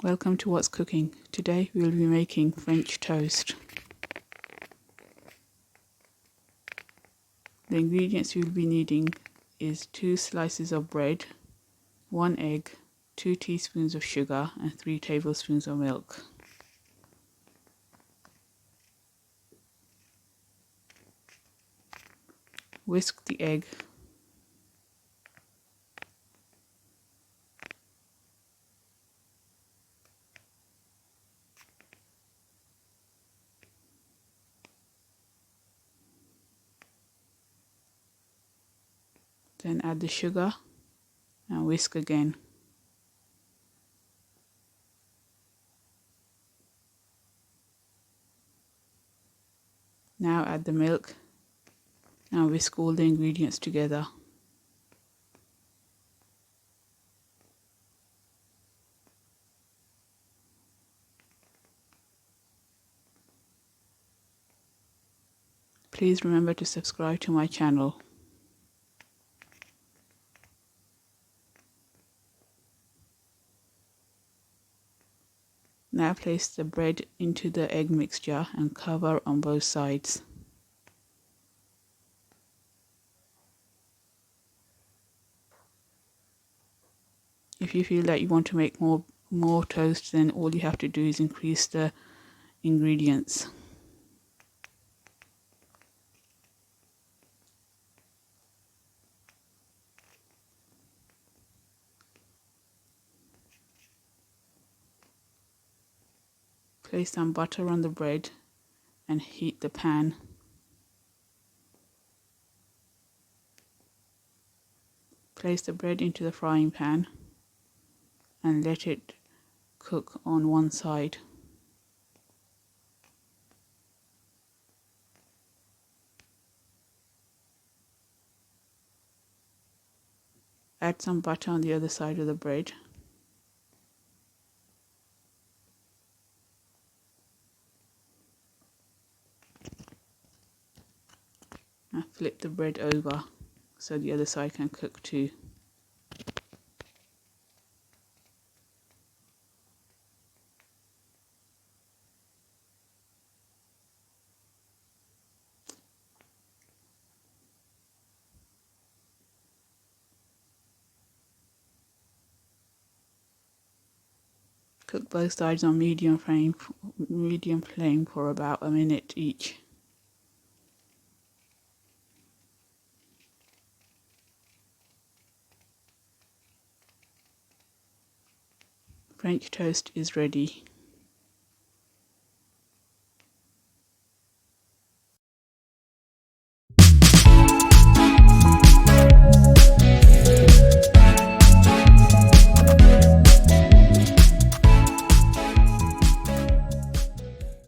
Welcome to What's Cooking. Today we'll be making French toast. The ingredients you'll be needing is 2 slices of bread, 1 egg, 2 teaspoons of sugar and 3 tablespoons of milk. Whisk the egg. Then add the sugar and whisk again. Now add the milk and whisk all the ingredients together. Please remember to subscribe to my channel. Now place the bread into the egg mixture and cover on both sides. If you feel that you want to make more toast, then all you have to do is increase the ingredients. Place some butter on the bread and heat the pan. Place the bread into the frying pan and let it cook on one side. Add some butter on the other side of the bread. And flip the bread over so the other side can cook too. Cook both sides on medium flame for about a minute each. French toast is ready.